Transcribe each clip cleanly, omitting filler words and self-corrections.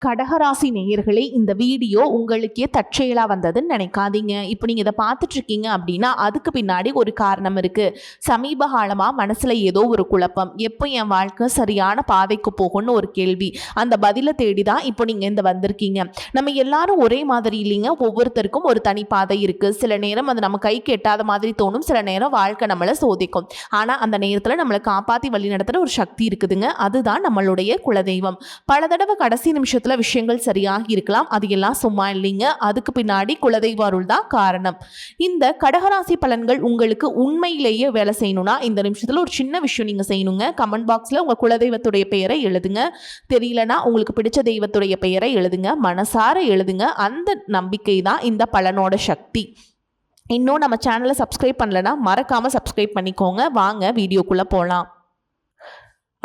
கடகராசி நேயர்களே, இந்த வீடியோ உங்களுக்கே தற்செயலா வந்ததுன்னு நினைக்காதீங்க. இப்போ நீங்க இதை பார்த்துட்டு இருக்கீங்க அப்படின்னா அதுக்கு பின்னாடி ஒரு காரணம் இருக்கு. சமீப காலமா மனசுல ஏதோ ஒரு குழப்பம், எப்போ என் வாழ்க்கை சரியான பாதைக்கு போகும்னு ஒரு கேள்வி. அந்த பதிலை தேடி தான் இப்போ நீங்க இந்த வந்திருக்கீங்க. நம்ம எல்லாரும் ஒரே மாதிரி இல்லைங்க. ஒவ்வொருத்தருக்கும் ஒரு தனி பாதை இருக்கு. சில நேரம் அது நம்ம கைக்கு எட்டாத மாதிரி தோணும், சில நேரம் வாழ்க்கை நம்மளை சோதிக்கும். ஆனா அந்த நேரத்துல நம்மளை காப்பாத்தி வழி நடத்துற ஒரு சக்தி இருக்குதுங்க. அதுதான் நம்மளுடைய குலதெய்வம். பல தடவை கடைசி நிமிஷத்துல விஷயங்கள் சரியாகி இருக்கலாம், அது எல்லாம் சும்மா இல்லைங்க. அதுக்கு பின்னாடி குலதெய்வ அருள் தான் காரணம். இந்த கடகராசி பலன்கள் உங்களுக்கு உண்மையிலேயே வேலை செய்யணும்னா இந்த நிமிஷத்துல ஒரு சின்ன விஷயம் நீங்க செய்யணுங்க. கமெண்ட் பாக்ஸ்ல உங்க குலதெய்வத்துடைய பெயரை எழுதுங்க. தெரியலனா உங்களுக்கு பிடிச்ச தெய்வத்துடைய பெயரை எழுதுங்க. மனசார எழுதுங்க. அந்த நம்பிக்கை தான் இந்த பலனோட சக்தி. இன்னும் நம்ம சேனலை சப்ஸ்கிரைப் பண்ணலனா மறக்காம சப்ஸ்கிரைப் பண்ணிக்கோங்க. வாங்க வீடியோக்குள்ள போலாம்.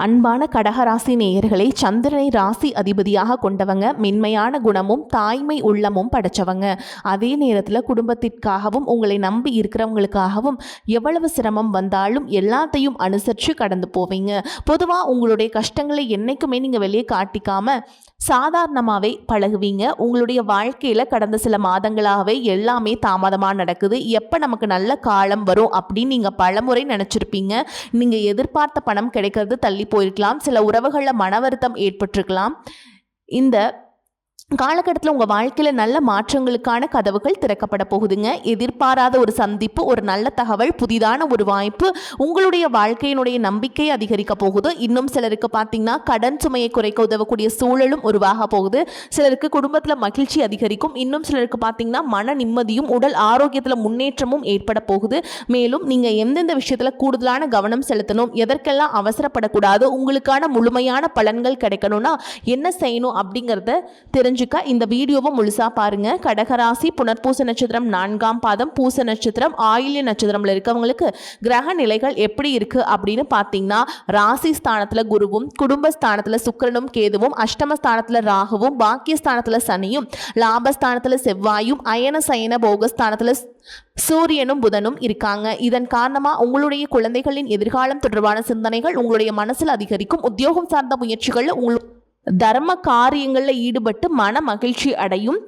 அன்பான கடகராசி நேயர்களை, சந்திரனை ராசி அதிபதியாக கொண்டவங்க, மென்மையான குணமும் தாய்மை உள்ளமும் படைச்சவங்க. அதே நேரத்தில் குடும்பத்திற்காகவும் உங்களை நம்பி இருக்கிறவங்களுக்காகவும் எவ்வளவு சிரமம் வந்தாலும் எல்லாத்தையும் அனுசரித்து கடந்து போவீங்க. பொதுவாக உங்களுடைய கஷ்டங்களை என்றைக்குமே நீங்கள் வெளியே காட்டிக்காம சாதாரணமாகவே பழகுவீங்க. உங்களுடைய வாழ்க்கையில் கடந்த சில மாதங்களாகவே எல்லாமே தாமதமாக நடக்குது. எப்போ நமக்கு நல்ல காலம் வரும் அப்படின்னு நீங்கள் பலமுறை நினச்சிருப்பீங்க. நீங்கள் எதிர்பார்த்த பணம் கிடைக்கிறது தள்ளி போயிருக்கலாம். சில உறவுகளில் மன வருத்தம் ஏற்பட்டிருக்கலாம். இந்த காலகட்டத்தில் உங்கள் வாழ்க்கையில் நல்ல மாற்றங்களுக்கான கதவுகள் திறக்கப்பட போகுதுங்க. எதிர்பாராத ஒரு சந்திப்பு, ஒரு நல்ல தகவல், புதிதான ஒரு வாய்ப்பு உங்களுடைய வாழ்க்கையினுடைய நம்பிக்கை அதிகரிக்க போகுது. இன்னும் சிலருக்கு பார்த்தீங்கன்னா கடன் சுமையை குறைக்க உதவக்கூடிய சூழலும் உருவாக போகுது. சிலருக்கு குடும்பத்தில் மகிழ்ச்சி அதிகரிக்கும். இன்னும் சிலருக்கு பார்த்தீங்கன்னா மன நிம்மதியும் உடல் ஆரோக்கியத்தில் முன்னேற்றமும் ஏற்பட போகுது. மேலும் நீங்கள் எந்தெந்த விஷயத்தில் கூடுதலான கவனம் செலுத்தணும், எதற்கெல்லாம் அவசரப்படக்கூடாது, உங்களுக்கான முழுமையான பலன்கள் கிடைக்கணும்னா என்ன செய்யணும் அப்படிங்கிறத தெரிஞ்சுக்க இந்த வீடியோவை முழுசா பாருங்க. கடகராசி புனர்பூச நட்சத்திரம் 4ஆம் பாதம், பூச நட்சத்திரம், ஆயில்ய நட்சத்திரம்ல இருக்கவங்களுக்கு கிரக நிலைகள் எப்படி இருக்கு அப்படின்னு பார்த்தீங்கன்னா, ராசி ஸ்தானத்துல குருவும், குடும்பஸ்தானத்துல சுக்கிரனும் கேதுவும், அஷ்டமஸ்தானத்துல ராகுவும், பாக்கியஸ்தானத்துல சனியும், லாபஸ்தானத்துல செவ்வாயும், அயன சயன போகஸ்தானத்துல சூரியனும் புதனும் இருக்காங்க. இதன் காரணமா உங்களுடைய குழந்தைகளின் எதிர்காலம் தொடர்பான சிந்தனைகள் உங்களுடைய மனசில் அதிகரிக்கும். உத்தியோகம் சார்ந்த முயற்சிகள்ல உங்களுக்கு தர்ம காரியங்களில் ஈடுபட்டு மன மகிழ்ச்சி அடையும்.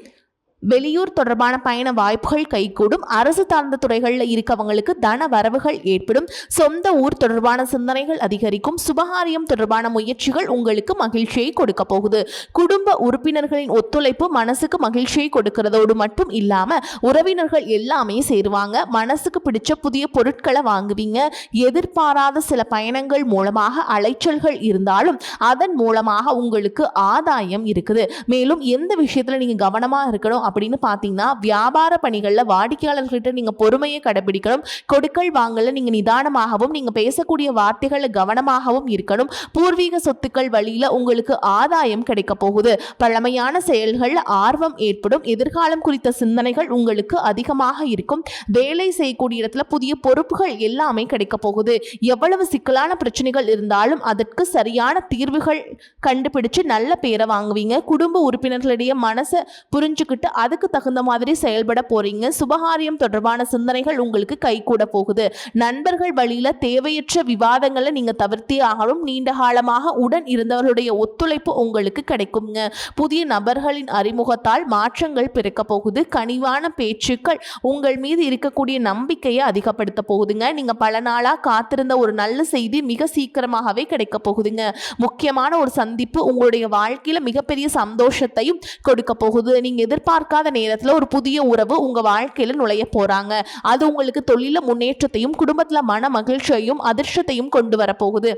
வெளியூர் தொடர்பான பயண வாய்ப்புகள் கைகூடும். அரசு சார்ந்த துறைகளில் இருக்கவங்களுக்கு தன வரவுகள் ஏற்படும். சொந்த ஊர் தொடர்பான சிந்தனைகள் அதிகரிக்கும். சுபகாரியம் தொடர்பான முயற்சிகள் உங்களுக்கு மகிழ்ச்சியை கொடுக்க போகுது. குடும்ப உறுப்பினர்களின் ஒத்துழைப்பு மனசுக்கு மகிழ்ச்சியை கொடுக்கிறதோடு மட்டும் இல்லாம உறவினர்கள் எல்லாமே சேருவாங்க. மனசுக்கு பிடிச்ச புதிய பொருட்களை வாங்குவீங்க. எதிர்பாராத சில பயணங்கள் மூலமாக அலைச்சல்கள் இருந்தாலும் அதன் மூலமாக உங்களுக்கு ஆதாயம் இருக்குது. மேலும் எந்த விஷயத்துல நீங்க கவனமா இருக்கணும் அப்படின்னு பார்த்தீங்கன்னா, வியாபார பணிகளில் வாடிக்கையாளர்கிட்ட நீங்க பொறுமையை கடைபிடிக்கணும். கொடுக்கல் வாங்கல நீங்க நிதானமாகவும், நீங்க பேசக்கூடிய வார்த்தைகளை கவனமாகவும் இருக்கணும். பூர்வீக சொத்துக்கள் வழியில உங்களுக்கு ஆதாயம் கிடைக்க போகுது. பழமையான செயல்கள் ஆர்வம் ஏற்படும். எதிர்காலம் குறித்த சிந்தனைகள் உங்களுக்கு அதிகமாக இருக்கும். வேலை செய்யக்கூடிய இடத்துல புதிய பொறுப்புகள் எல்லாமே கிடைக்க போகுது. எவ்வளவு சிக்கலான பிரச்சனைகள் இருந்தாலும் அதற்கு சரியான தீர்வுகள் கண்டுபிடிச்சு நல்ல பேரை வாங்குவீங்க. குடும்ப உறுப்பினர்களிடையே மனசை புரிஞ்சுக்கிட்டு அதுக்கு தகுந்த மாதிரி செயல்பட போறீங்க. சுபகாரியம் தொடர்பான சிந்தனைகள் உங்களுக்கு கைகூட போகுது. நண்பர்கள் வழியில தேவையற்ற விவாதங்களை நீங்க தவிர்த்தே ஆகணும். நீண்ட காலமாக உடன் இருந்தவர்களுடைய ஒத்துழைப்பு உங்களுக்கு கிடைக்குங்க. புதிய நபர்களின் அறிமுகத்தால் மாற்றங்கள் பிறக்க போகுது. கனிவான பேச்சுக்கள் உங்கள் மீது இருக்கக்கூடிய நம்பிக்கையை அதிகப்படுத்த போகுதுங்க. நீங்க பல நாளா காத்திருந்த ஒரு நல்ல செய்தி மிக சீக்கிரமாகவே கிடைக்க போகுதுங்க. முக்கியமான ஒரு சந்திப்பு உங்களுடைய வாழ்க்கையில மிகப்பெரிய சந்தோஷத்தையும் கொடுக்க போகுது. நீங்க எதிர்பார்க்காத நேரத்தில் ஒரு புதிய உறவு உங்க வாழ்க்கையில நுழைய போறாங்க. அது உங்களுக்கு தொழில முன்னேற்றத்தையும் குடும்பத்துல மன மகிழ்ச்சியையும் அதிர்ஷ்டத்தையும் கொண்டு வர போகுது.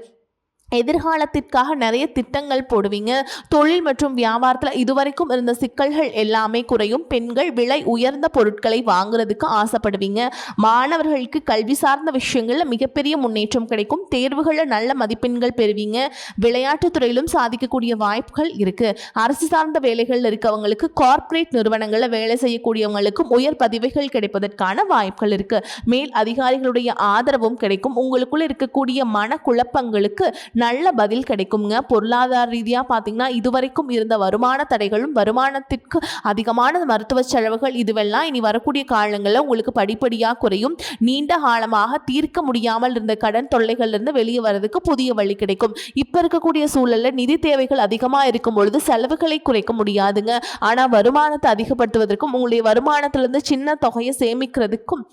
எதிர்காலத்திற்காக நிறைய திட்டங்கள் போடுவீங்க. தொழில் மற்றும் வியாபாரத்தில் இதுவரைக்கும் இருந்த சிக்கல்கள் எல்லாமே குறையும். பெண்கள் விலை உயர்ந்த பொருட்களை வாங்குறதுக்கு ஆசைப்படுவீங்க. மாணவர்களுக்கு கல்வி சார்ந்த விஷயங்களில் மிகப்பெரிய முன்னேற்றம் கிடைக்கும். தேர்வுகளில் நல்ல மதிப்பெண்கள் பெறுவீங்க. விளையாட்டுத் துறையிலும் சாதிக்கக்கூடிய வாய்ப்புகள் இருக்கு. அரசு சார்ந்த வேலைகளில் இருக்கவங்களுக்கு, கார்ப்பரேட் நிறுவனங்களில் வேலை செய்யக்கூடியவங்களுக்கும் உயர் பதவிகள் கிடைப்பதற்கான வாய்ப்புகள் இருக்கு. மேல் அதிகாரிகளுடைய ஆதரவும் கிடைக்கும். உங்களுக்குள்ள இருக்கக்கூடிய மன குழப்பங்களுக்கு நல்ல பதில் கிடைக்குங்க. பொருளாதார ரீதியாக பார்த்தீங்கன்னா இதுவரைக்கும் இருந்த வருமான தடைகளும் வருமானத்திற்கு அதிகமான மருத்துவ செலவுகள் இதுவெல்லாம் இனி வரக்கூடிய காலங்களில் உங்களுக்கு படிப்படியாக குறையும். நீண்ட காலமாக தீர்க்க முடியாமல் இருந்த கடன் தொல்லைகள்லேருந்து வெளியே வர்றதுக்கு புதிய வழி கிடைக்கும். இப்போ இருக்கக்கூடிய சூழலில் நிதி தேவைகள் அதிகமாக இருக்கும் பொழுது செலவுகளை குறைக்க முடியாதுங்க. ஆனால் வருமானத்தை அதிகப்படுத்துவதற்கும் உங்களுடைய வருமானத்திலிருந்து சின்ன தொகையை சேமிக்கிறதுக்கும்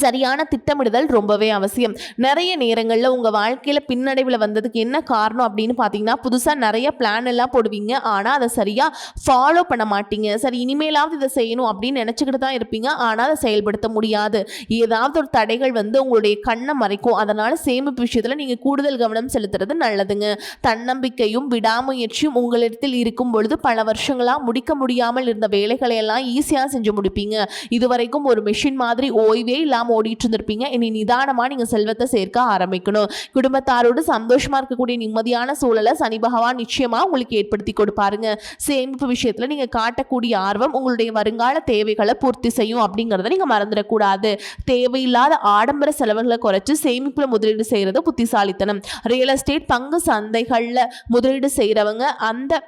சரியான திட்டமிடுதல் ரொம்பவே அவசியம். நிறைய நேரங்களில் உங்கள் வாழ்க்கையில் பின்னடைவில் வந்ததுக்கு என்ன காரணம் அப்படின்னு பார்த்தீங்கன்னா, புதுசாக நிறைய பிளான் எல்லாம் போடுவீங்க, ஆனால் அதை சரியாக ஃபாலோ பண்ண மாட்டீங்க. சரி இனிமேலாவது இதை செய்யணும் அப்படின்னு நினச்சிக்கிட்டு தான் இருப்பீங்க, ஆனால் அதை செயல்படுத்த முடியாது. ஏதாவது ஒரு தடைகள் உங்களுடைய கண்ணை மறைக்கும். அதனால் சேமிப்பு விஷயத்தில் நீங்கள் கூடுதல் கவனம் செலுத்துறது நல்லதுங்க. தன்னம்பிக்கையும் விடாமுயற்சியும் உங்களிடத்தில் இருக்கும் பொழுது பல வருஷங்களாக முடிக்க முடியாமல் இருந்த வேலைகளை எல்லாம் ஈஸியாக செஞ்சு முடிப்பீங்க. இதுவரைக்கும் ஒரு மிஷின் மாதிரி ஓய்வே ஓடிட்டு இருந்திருப்பீங்க. இனி நிதானமா நீங்க செல்வத்தை சேர்க்க ஆரம்பிக்கணும். குடும்பத்தாரோடு சந்தோஷமா இருக்கக்கூடிய நிம்மதியான சூழலை சனி பகவான் நிச்சயமா உங்களுக்கு ஏற்படுத்தி கொடுப்பாருங்க. சேமிப்பு விஷயத்துல நீங்க காட்டக்கூடிய ஆர்வம் உங்களுடைய வருங்கால தேவைகளை பூர்த்தி செய்யும் அப்படிங்கறத நீங்க மறந்துடக்கூடாது. தேவையில்லாத ஆடம்பர செலவுகளை குறைச்சு சேமிப்புல முதலீடு செய்யறது புத்திசாலித்தனம். ரியல் எஸ்டேட் பங்கு சந்தைகள்ல முதலீடு செய்யறவங்க அந்த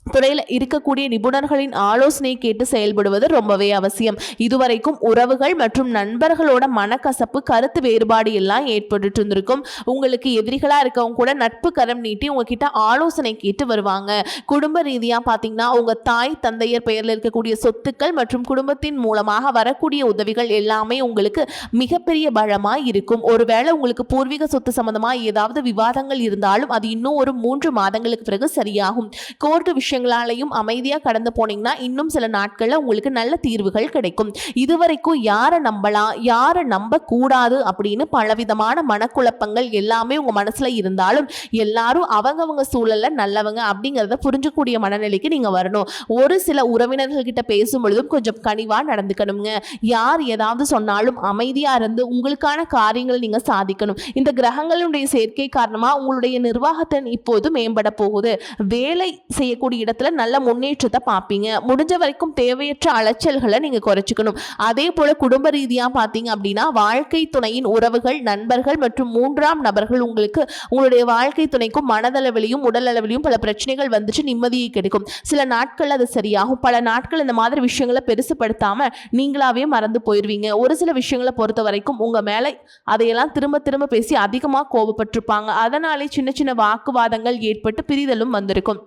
துறையில் இருக்கக்கூடிய நிபுணர்களின் ஆலோசனை கேட்டு செயல்படுவது ரொம்பவே அவசியம். இதுவரைக்கும் உறவுகள் மற்றும் நண்பர்களோட மனக்கசப்பு கருத்து வேறுபாடு எல்லாம் ஏற்பட்டு இருந்திருக்கும். உங்களுக்கு எதிரிகளாக இருக்கவங்க கூட நட்பு கரம் நீட்டி உங்ககிட்ட ஆலோசனை கேட்டு வருவாங்க. குடும்ப ரீதியாக பார்த்தீங்கன்னா உங்கள் தாய் தந்தையர் பெயரில் இருக்கக்கூடிய சொத்துக்கள் மற்றும் குடும்பத்தின் மூலமாக வரக்கூடிய உதவிகள் எல்லாமே உங்களுக்கு மிகப்பெரிய பலமாக இருக்கும். ஒருவேளை உங்களுக்கு பூர்வீக சொத்து சம்பந்தமாக ஏதாவது விவாதங்கள் இருந்தாலும் அது இன்னும் ஒரு 3 மாதங்களுக்கு பிறகு சரியாகும். கோர்ட்டு விஷயங்களாலையும் அமைதியாக கடந்து போனீங்கன்னா இன்னும் சில நாட்களில் உங்களுக்கு நல்ல தீர்வுகள் கிடைக்கும். இதுவரைக்கும் யாரை நம்பலாம் யாரை நம்ப கூடாது அப்படின்னு பலவிதமான மனக்குழப்பங்கள் எல்லாமே உங்க மனசுல இருந்தாலும் எல்லாரும் அவங்கவங்க சூழல்ல நல்லவங்க அப்படிங்கிறத புரிஞ்சக்கூடிய மனநிலைக்கு நீங்க வரணும். ஒரு சில உறவினர்கள் கிட்ட பேசும் பொழுதும் கொஞ்சம் கனிவா நடந்துக்கணுங்க. யார் ஏதாவது சொன்னாலும் அமைதியா இருந்து உங்களுக்கான காரியங்களை நீங்க சாதிக்கணும். இந்த கிரகங்களுடைய சேர்க்கை காரணமா உங்களுடைய நிர்வாகத்தின் இப்போது மேம்பட போகுது. வேலை செய்யக்கூடிய இடத்துல நல்ல முன்னேற்றத்தை பார்ப்பீங்க. முடிஞ்ச வரைக்கும் தேவையற்ற அலைச்சல்களை நீங்க குறைச்சிக்கணும். அதே போல குடும்ப ரீதியா பார்த்தீங்க அப்படின்னா வாழ்க்கை துணையின் உறவுகள் நண்பர்கள் மற்றும் 3ஆம் நபர்கள் உங்களுக்கு உங்களுடைய வாழ்க்கை துணைக்கும் மனதளவிலையும் உடல் அளவிலையும் பல பிரச்சனைகள் வந்துச்சு நிம்மதியை கிடைக்கும். சில நாட்கள் அது சரியாகும். பல நாட்கள் இந்த மாதிரி விஷயங்களை பெருசுப்படுத்தாம நீங்களாவே மறந்து போயிருவீங்க. ஒரு சில விஷயங்களை பொறுத்த வரைக்கும் உங்க மேல அதையெல்லாம் திரும்ப திரும்ப பேசி அதிகமாக கோபப்பட்டிருப்பாங்க. அதனாலே சின்ன சின்ன வாக்குவாதங்கள் ஏற்பட்டு பிரிதலும் வந்திருக்கும்.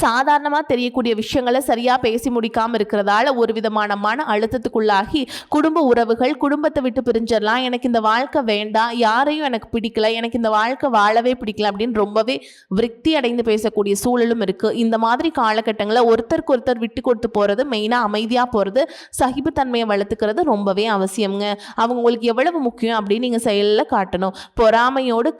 சாதாரணமாக தெரியக்கூடிய விஷயங்களை சரியாக பேசி முடிக்காமல் இருக்கிறதால ஒரு விதமான மன அழுத்தத்துக்குள்ளாகி குடும்ப உறவுகள் குடும்பத்தை விட்டு பிரிஞ்சிடலாம், எனக்கு இந்த வாழ்க்கை வேண்டாம், யாரையும் எனக்கு பிடிக்கல, எனக்கு இந்த வாழ்க்கை வாழவே பிடிக்கல அப்படின்னு ரொம்பவே விரக்தி அடைந்து பேசக்கூடிய சூழலும் இருக்குது. இந்த மாதிரி காலகட்டங்களில் ஒருத்தருக்கு ஒருத்தர் விட்டு கொடுத்து போகிறது, மெயினாக அமைதியாக போகிறது, சகிப்புத்தன்மையை வளர்த்துக்கிறது ரொம்பவே அவசியங்க. அவங்க உங்களுக்கு எவ்வளவு முக்கியம் அப்படின்னு நீங்கள் செயலில் காட்டணும். பொறாமையோடு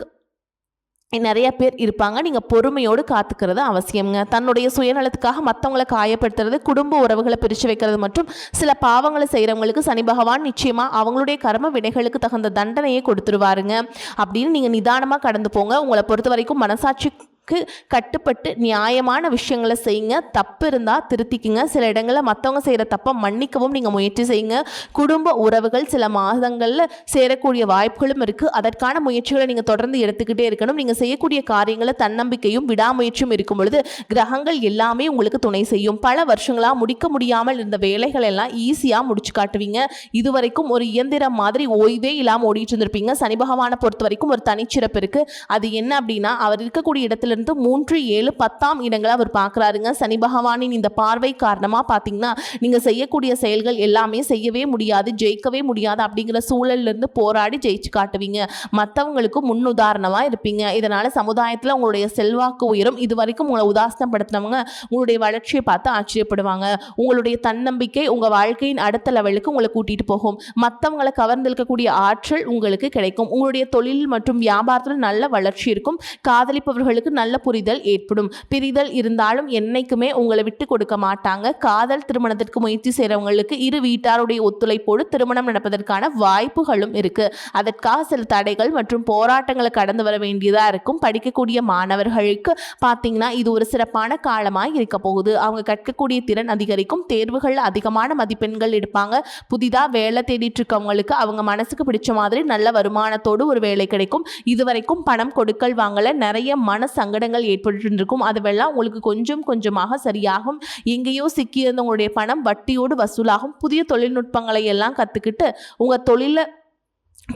நிறைய பேர் இருப்பாங்க. நீங்கள் பொறுமையோடு காத்துக்கிறது அவசியம்ங்க. தன்னுடைய சுயநலத்துக்காக மற்றவங்களை காயப்படுத்துறது, குடும்ப உறவுகளை பிரித்து வைக்கிறது மற்றும் சில பாவங்களை செய்கிறவங்களுக்கு சனி பகவான் நிச்சயமாக அவங்களுடைய கர்ம வினைகளுக்கு தகுந்த தண்டனையை கொடுத்துருவாருங்க. அப்படின்னு நீங்கள் நிதானமாக கடந்து போங்க. உங்களை பொறுத்த வரைக்கும் மனசாட்சி கட்டுப்பட்டு நியாயமான விஷயங்களை செய்யுங்க. தப்பு இருந்தால் திருத்திக்குங்க. சில இடங்களில் மற்றவங்க செய்கிற தப்பை மன்னிக்கவும் நீங்கள் முயற்சி செய்யுங்க. குடும்ப உறவுகள் சில மாதங்களில் சேரக்கூடிய வாய்ப்புகளும் இருக்குது. அதற்கான முயற்சிகளை நீங்கள் தொடர்ந்து எடுத்துக்கிட்டே இருக்கணும். நீங்கள் செய்யக்கூடிய காரியங்களை தன்னம்பிக்கையும் விடாமுயற்சியும் இருக்கும் பொழுது கிரகங்கள் எல்லாமே உங்களுக்கு துணை செய்யும். பல வருஷங்களாக முடிக்க முடியாமல் இருந்த வேலைகள் எல்லாம் ஈஸியாக முடிச்சு காட்டுவீங்க. இதுவரைக்கும் ஒரு இயந்திரம் மாதிரி ஓய்வே இல்லாமல் ஓடிட்டு இருந்திருப்பீங்க. சனி பகவானை பொறுத்த வரைக்கும் ஒரு தனிச்சிறப்பு இருக்குது. அது என்ன அப்படின்னா அவர் இருக்கக்கூடிய இடத்துல 3, 7, 10ஆம் இடங்களை அவர் பார்க்குறாருங்க. சனி பகவானின் இந்த பார்வை காரணமாக பார்த்தீங்கன்னா நீங்கள் செய்யக்கூடிய செயல்கள் எல்லாமே செய்யவே முடியாது, ஜெயிக்கவே முடியாது அப்படிங்கிற சூழலிருந்து போராடி ஜெயிச்சு காட்டுவீங்க. மற்றவங்களுக்கு முன்னுதாரணமாக இருப்பீங்க. இதனால் சமுதாயத்தில் உங்களுடைய செல்வாக்கு உயரும். இது வரைக்கும் உங்களை உதாசனப்படுத்தினவங்க உங்களுடைய வளர்ச்சியை பார்த்து ஆச்சரியப்படுவாங்க. உங்களுடைய தன்னம்பிக்கை உங்கள் வாழ்க்கையின் அடுத்த லெவலுக்கு உங்களை கூட்டிகிட்டு போகும். மற்றவங்களை கவர்ந்திருக்கக்கூடிய ஆற்றல் உங்களுக்கு கிடைக்கும். உங்களுடைய தொழில் மற்றும் வியாபாரத்தில் நல்ல வளர்ச்சி இருக்கும். காதலிப்பவர்களுக்கு நல்ல புரிதல் ஏற்படும். பிரிதல் இருந்தாலும் என்னைக்குமே உங்களை விட்டு கொடுக்க மாட்டாங்க. காதல் திருமணத்திற்கு முயற்சி செய்கிறவங்களுக்கு இரு வீட்டாருடைய ஒத்துழைப்போடு திருமணம் நடப்பதற்கான வாய்ப்புகளும் இருக்கு. அதற்காக சில தடைகள் மற்றும் போராட்டங்களை கடந்து வர வேண்டியதாக இருக்கும். படிக்கக்கூடிய மாணவர்களுக்கு பார்த்தீங்கன்னா இது ஒரு சிறப்பான காலமாக இருக்க போகுது. அவங்க கற்கக்கூடிய திறன் அதிகரிக்கும். தேர்வுகள் அதிகமான மதிப்பெண்கள் எடுப்பாங்க. புதிதாக வேலை தேடிட்டு இருக்கவங்களுக்கு அவங்க மனசுக்கு பிடிச்ச மாதிரி நல்ல வருமானத்தோடு ஒரு வேலை கிடைக்கும். இதுவரைக்கும் பணம் கொடுக்கல் வாங்கல நிறைய மன சங்கடங்கள் ஏற்பட்டு இருக்கும். அதுவெல்லாம் உங்களுக்கு கொஞ்சம் கொஞ்சமாக சரியாகும். எங்கேயோ சிக்கியிருந்தவங்களுடைய பணம் வட்டியோடு வசூலாகும். புதிய தொழில்நுட்பங்களை எல்லாம் கற்றுக்கிட்டு உங்கள் தொழிலை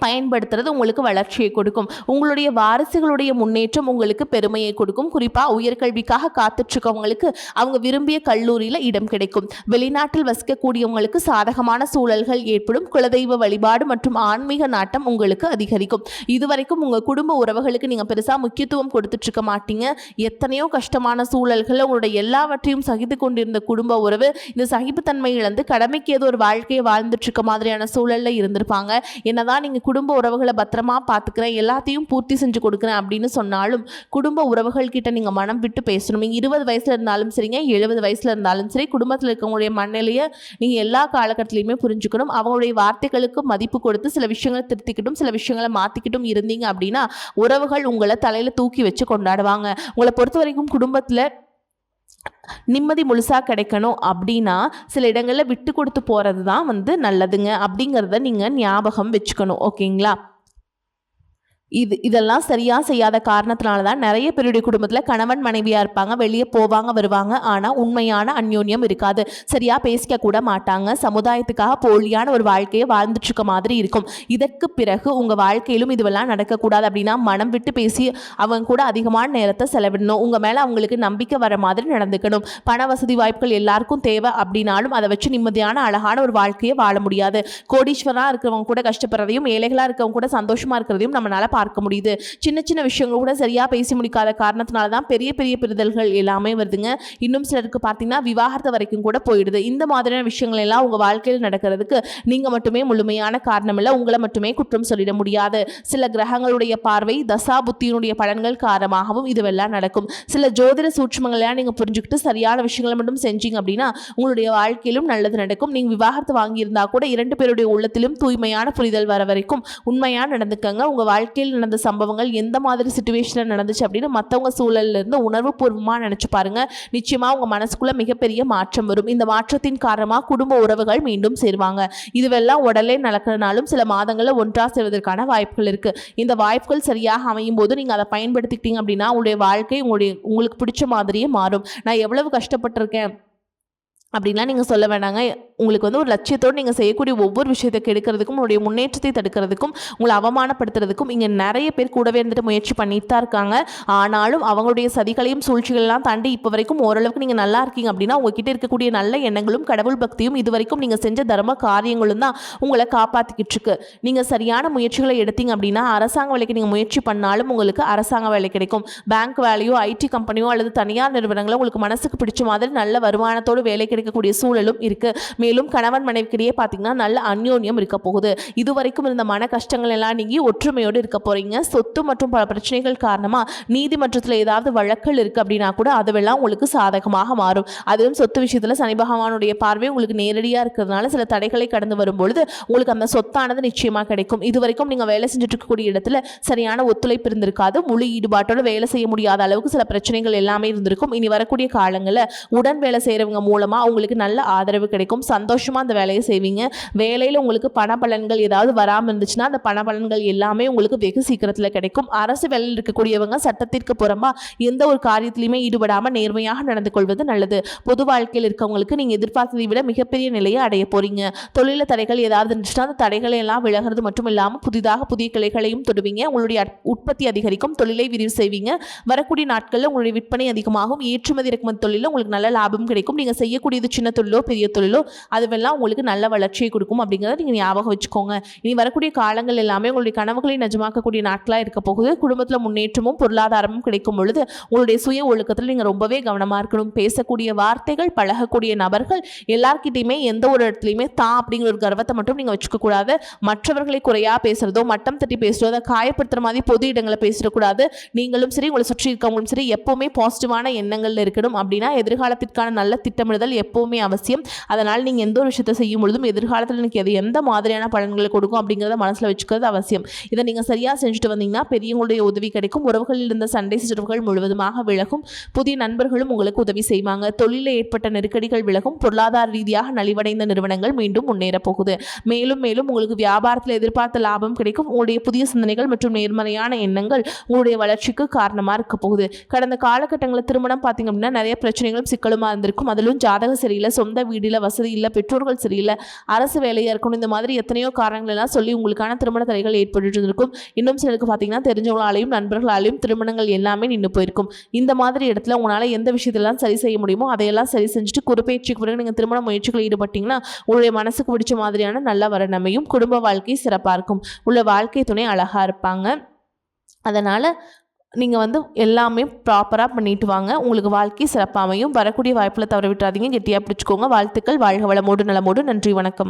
பயன்படுத்துறது உங்களுக்கு வளர்ச்சியை கொடுக்கும். உங்களுடைய வாரிசுகளுடைய முன்னேற்றம் உங்களுக்கு பெருமையை கொடுக்கும். குறிப்பாக உயர்கல்விக்காக காத்துட்ருக்கவங்களுக்கு அவங்க விரும்பிய கல்லூரியில் இடம் கிடைக்கும். வெளிநாட்டில் வசிக்கக்கூடியவங்களுக்கு சாதகமான சூழல்கள் ஏற்படும். குலதெய்வ வழிபாடு மற்றும் ஆன்மீக நாட்டம் உங்களுக்கு அதிகரிக்கும். இதுவரைக்கும் உங்கள் குடும்ப உறவுகளுக்கு நீங்கள் பெருசாக முக்கியத்துவம் கொடுத்துட்ருக்க மாட்டீங்க. எத்தனையோ கஷ்டமான சூழல்கள் உங்களுடைய எல்லாவற்றையும் சகித்து கொண்டிருந்த குடும்ப உறவு இந்த சகிப்புத்தன்மை இழந்து கடமைக்கு ஏதோ ஒரு வாழ்க்கையை வாழ்ந்துட்டுருக்க மாதிரியான சூழலில் இருந்திருப்பாங்க. என்னதான் நீங்கள் குடும்ப உறவுகளை பத்திரமா பார்த்துக்கிறேன், எல்லாத்தையும் பூர்த்தி செஞ்சு கொடுக்குறேன் அப்படின்னு சொன்னாலும் குடும்ப உறவுகள் கிட்ட நீங்கள் மனம் விட்டு பேசணும். நீங்கள் 20 வயசில் இருந்தாலும் சரிங்க, 70 வயசில் இருந்தாலும் சரி, குடும்பத்தில் இருக்கவங்களுடைய மனநிலையை நீங்கள் எல்லா காலகட்டத்திலையுமே புரிஞ்சுக்கணும். அவங்களுடைய வார்த்தைகளுக்கு மதிப்பு கொடுத்து சில விஷயங்களை திருத்திக்கிட்டும் சில விஷயங்களை மாற்றிக்கிட்டும் இருந்தீங்க அப்படின்னா உறவுகள் உங்களை தலையில் தூக்கி வச்சு கொண்டாடுவாங்க. உங்களை பொறுத்த வரைக்கும் குடும்பத்தில் நிம்மதி முழுசாக கிடைக்கணும் அப்படின்னா சில இடங்களில் விட்டு கொடுத்து போகிறது தான் நல்லதுங்க அப்படிங்கிறத நீங்கள் ஞாபகம் வச்சுக்கணும். ஓகேங்களா? இதெல்லாம் சரியாக செய்யாத காரணத்தினால தான் நிறைய பேருடைய குடும்பத்தில் கணவன் மனைவியாக இருப்பாங்க, வெளியே போவாங்க வருவாங்க, ஆனால் உண்மையான அந்யோன்யம் இருக்காது. சரியாக பேசிக்க கூட மாட்டாங்க. சமுதாயத்துக்காக போலியான ஒரு வாழ்க்கையை வாழ்ந்துட்டுருக்க மாதிரி இருக்கும். இதற்கு பிறகு உங்கள் வாழ்க்கையிலும் இதுவெல்லாம் நடக்கக்கூடாது அப்படின்னா மனம் விட்டு பேசி அவங்க கூட அதிகமான நேரத்தை செலவிடணும். உங்கள் மேலே அவங்களுக்கு நம்பிக்கை வர மாதிரி நடந்துக்கணும். பண வசதி வாய்ப்புகள் எல்லாருக்கும் தேவை அப்படின்னாலும் அதை வச்சு நிம்மதியான அழகான ஒரு வாழ்க்கையை வாழ முடியாது. கோடீஸ்வரனாக இருக்கிறவங்க கூட கஷ்டப்படுறதையும் ஏழைகளாக இருக்கிறவங்க கூட சந்தோஷமாக இருக்கிறதையும் நம்மளால் பார்க்க முடியுது. சின்ன சின்ன விஷயங்கள் கூட சரியா பேசி முடிக்காத காரணத்தினால தான் பெரிய பெரிய பிரிதல்கள் எல்லாமே வருதுங்க. இன்னும் சிலருக்கு பார்த்தீங்கன்னா விவாகரத்து வரைக்கும் கூட போயிடுது. இந்த மாதிரியான விஷயங்கள் எல்லாம் உங்கள் வாழ்க்கையில் நடக்கிறதுக்கு நீங்கள் மட்டுமே முழுமையான காரணம் இல்லை. உங்களை மட்டுமே குற்றம் சொல்லிட முடியாது. சில கிரகங்களுடைய பார்வை தசா புத்தியினுடைய பலன்கள் காரணமாகவும் இதுவெல்லாம் நடக்கும். சில ஜோதிட சூட்சுமங்களெல்லாம் நீங்கள் புரிஞ்சுக்கிட்டு சரியான விஷயங்களை மட்டும் செஞ்சீங்க அப்படின்னா உங்களுடைய வாழ்க்கையிலும் நல்லது நடக்கும். நீங்கள் விவாகரத்து வாங்கியிருந்தா கூட 2 பேருடைய உள்ளத்திலும் தூய்மையான புரிதல் வர வரைக்கும் உண்மையாக நடந்துக்கங்க. உங்கள் வாழ்க்கையில் நடந்த சம்பவங்கள் எந்த மாதிரி சிச்சுவேஷனில் நடந்துச்சு அப்படின்னு மற்றவங்க சூழல்ல இருந்து உணர்வு பூர்வமாக நினைச்சு பாருங்க. நிச்சயமாக உங்கள் மனசுக்குள்ள மிகப்பெரிய மாற்றம் வரும். இந்த மாற்றத்தின் காரணமாக குடும்ப உறவுகள் மீண்டும் சேருவாங்க. இதுவெல்லாம் உடலே நடக்கிறனாலும் சில மாதங்களில் ஒன்றாக சேர்வதற்கான வாய்ப்புகள் இருக்கு. இந்த வாய்ப்புகள் சரியாக அமையும் போது நீங்கள் அதை பயன்படுத்திக்கிட்டீங்க அப்படின்னா உங்களுடைய வாழ்க்கை உங்களுக்கு பிடிச்ச மாதிரியே மாறும். நான் எவ்வளவு கஷ்டப்பட்டிருக்கேன் அப்படின்லாம் நீங்கள் சொல்ல வேண்டாங்க. உங்களுக்கு ஒரு லட்சியத்தோடு நீங்கள் செய்யக்கூடிய ஒவ்வொரு விஷயத்தை கெடுக்கிறதுக்கும் உங்களுடைய முன்னேற்றத்தை தடுக்கிறதுக்கும் உங்களை அவமானப்படுத்துறதுக்கும் இங்கே நிறைய பேர் கூடவே இருந்துட்டு முயற்சி பண்ணிட்டு தான் இருக்காங்க. ஆனாலும் அவங்களுடைய சதிகளையும் சூழ்ச்சிகளெல்லாம் தாண்டி இப்போ வரைக்கும் ஓரளவுக்கு நீங்கள் நல்லா இருக்கீங்க அப்படின்னா உங்ககிட்ட இருக்கக்கூடிய நல்ல எண்ணங்களும் கடவுள் பக்தியும் இது வரைக்கும் நீங்கள் செஞ்ச தர்ம காரியங்களும் தான் உங்களை காப்பாற்றிக்கிட்டு இருக்கு. நீங்கள் சரியான முயற்சிகளை எடுத்தீங்க அப்படின்னா அரசாங்க வேலைக்கு நீங்கள் முயற்சி பண்ணாலும் உங்களுக்கு அரசாங்க வேலை கிடைக்கும். பேங்க் வேலையோ ஐடி கம்பெனியோ அல்லது தனியார் நிறுவனங்களோ உங்களுக்கு மனசுக்கு பிடிச்ச மாதிரி நல்ல வருமானத்தோடு வேலை கிடைக்கக்கூடிய சூழலும் இருக்கு. மேலும் கணவன் மனைவிக்கிடையே பார்த்தீங்கன்னா நல்ல அந்யோன்யம் இருக்க போகுது. இதுவரைக்கும் இருந்த மன கஷ்டங்கள் எல்லாம் நீங்கி ஒற்றுமையோடு இருக்க போறீங்க. சொத்து மற்றும் பல பிரச்சனைகள் காரணமா நீதிமன்றத்தில் ஏதாவது வழக்கல் இருக்கு அப்படின்னா கூட அதுவெல்லாம் உங்களுக்கு சாதகமாக மாறும். அதுவும் சொத்து விஷயத்துல சனி பகவானுடைய பார்வை உங்களுக்கு நேரடியாக இருக்கிறதுனால சில தடைகளை கடந்து வரும்பொழுது உங்களுக்கு அந்த சொத்தானது நிச்சயமாக கிடைக்கும். இதுவரைக்கும் நீங்க வேலை செஞ்சுட்டு இருக்கக்கூடிய இடத்துல சரியான ஒத்துழைப்பு இருந்திருக்காது. முழு ஈடுபாட்டோட வேலை செய்ய முடியாத அளவுக்கு சில பிரச்சனைகள் எல்லாமே இருந்திருக்கும். இனி வரக்கூடிய காலங்களில் உடன் வேலை செய்யறவங்க மூலமா உங்களுக்கு நல்ல ஆதரவு கிடைக்கும். சந்தோஷமா அந்த வேலையை செய்வீங்க. வேலையில் உங்களுக்கு பண பலன்கள் ஏதாவது வராமல் இருந்துச்சுன்னா அந்த பண பலன்கள் எல்லாமே உங்களுக்கு வெகு சீக்கிரத்தில் கிடைக்கும். அரசு வேலையில் இருக்கக்கூடியவங்க சட்டத்திற்கு புறம்பா எந்த ஒரு காரியத்திலையுமே ஈடுபடாமல் நேர்மையாக நடந்து கொள்வது நல்லது. பொது வாழ்க்கையில் இருக்கவங்களுக்கு நீங்கள் எதிர்பார்த்ததை விட மிகப்பெரிய நிலையை அடைய போறீங்க. தொழில தடைகள் ஏதாவது இருந்துச்சுன்னா அந்த தடைகளை எல்லாம் விலகிறது மட்டும் இல்லாமல் புதிய கிளைகளையும் தொடுவீங்க. உங்களுடைய உற்பத்தி அதிகரிக்கும். தொழிலை விரிவு செய்வீங்க. வரக்கூடிய நாட்களில் உங்களுடைய விற்பனை அதிகமாகும். ஏற்றுமதி இறக்குமதி தொழிலில் உங்களுக்கு நல்ல லாபம் கிடைக்கும். நீங்கள் செய்யக்கூடியது சின்ன தொழிலோ பெரிய தொழிலோ அதுவெல்லாம் உங்களுக்கு நல்ல வளர்ச்சியை கொடுக்கும் அப்படிங்கிறத நீங்கள் ஞாபகம் வச்சுக்கோங்க. இனி வரக்கூடிய காலங்கள் எல்லாமே உங்களுடைய கனவுகளை நிஜமாக்கக்கூடிய நாட்களாக இருக்க போகுது. குடும்பத்தில் முன்னேற்றமும் பொருளாதாரமும் கிடைக்கும் பொழுது உங்களுடைய சுய ஒழுக்கத்தில் நீங்கள் ரொம்பவே கவனமாக இருக்கணும். பேசக்கூடிய வார்த்தைகள், பழகக்கூடிய நபர்கள் எல்லார்கிட்டையுமே எந்த ஒரு இடத்துலையுமே தான் அப்படிங்கிற ஒரு கர்வத்தை மட்டும் நீங்கள் வச்சுக்க கூடாது. மற்றவர்களை குறையாக பேசுகிறதோ, மட்டம் தட்டி பேசுகிறதோ, அதை காயப்படுத்துகிற மாதிரி பொது இடங்களை பேசிடக்கூடாது. நீங்களும் சரி, உங்களை சுற்றி இருக்கவங்களும் சரி, எப்போவுமே பாசிட்டிவான எண்ணங்கள் இருக்கணும். அப்படின்னா எதிர்காலத்திற்கான நல்ல திட்டமிடுதல் எப்போவுமே அவசியம். அதனால் நீங்கள் எந்த ஒரு விஷயத்தை செய்யும் பொழுதும் எதிர்காலத்தில் எனக்கு அது எந்த மாதிரியான பலன்களை கொடுக்கும் அப்படிங்கிறத மனசில் வச்சுக்கிறது அவசியம். இதை நீங்கள் சரியாக செஞ்சுட்டு வந்தீங்கன்னா பெரியவங்களுடைய உதவி கிடைக்கும். உறவுகளில் இருந்த சண்டை சிற்றர்கள் முழுவதுமாக விலகும். புதிய நண்பர்களும் உங்களுக்கு உதவி செய்வாங்க. தொழிலில் ஏற்பட்ட நெருக்கடிகள் விலகும். பொருளாதார ரீதியாக நலிவடைந்த நிறுவனங்கள் மீண்டும் முன்னேற போகுது. மேலும் மேலும் உங்களுக்கு வியாபாரத்தில் எதிர்பார்த்த லாபம் கிடைக்கும். உங்களுடைய புதிய சிந்தனைகள் மற்றும் நேர்மறையான எண்ணங்கள் உங்களுடைய வளர்ச்சிக்கு காரணமாக இருக்க போகுது. கடந்த காலகட்டங்களில் திருமணம் பார்த்தீங்க அப்படின்னா நிறைய பிரச்சனைகளும் சிக்கலுமாக இருந்திருக்கும். அதிலும் ஜாதகம் சரியில்லை, சொந்த வீடில் வசதி இல்லை, பெற்றோர்கள் சரியில்லை, அரசு வேலையாக இருக்கணும், இந்த மாதிரி எத்தனையோ காரணங்கள் எல்லாம் சொல்லி உங்களுக்கான திருமண தடைகள் ஏற்பட்டு இருக்கும். இன்னும் சிலருக்கு பார்த்தீங்கன்னா தெரிஞ்சவங்களாலையும் நண்பர்களாலையும் திருமணங்கள் எல்லாமே நின்று போயிருக்கும். இந்த மாதிரி இடத்துல உங்களால் எந்த விஷயத்தெல்லாம் சரி செய்ய முடியுமோ அதையெல்லாம் சரி செஞ்சுட்டு குறுப்பெயர்ச்சிக்கு பிறகு நீங்கள் திருமண முயற்சிகளில் ஈடுபட்டீங்கன்னா உங்களுடைய மனசுக்கு பிடிச்ச மாதிரியான நல்ல வரணமையும் குடும்ப வாழ்க்கை சிறப்பாக இருக்கும். உள்ள வாழ்க்கை துணை அழகாக இருப்பாங்க. அதனால் நீங்கள் எல்லாமே ப்ராப்பராக பண்ணிட்டு வாங்க. உங்களுக்கு வாழ்க்கை சிறப்பாக அமையும். வரக்கூடிய வாய்ப்பில் தவற விட்டுறாதீங்க. கெட்டியாக பிடிச்சிக்கோங்க. வாழ்த்துக்கள். வாழ்க வளமோடு நலமோடு. நன்றி, வணக்கம்.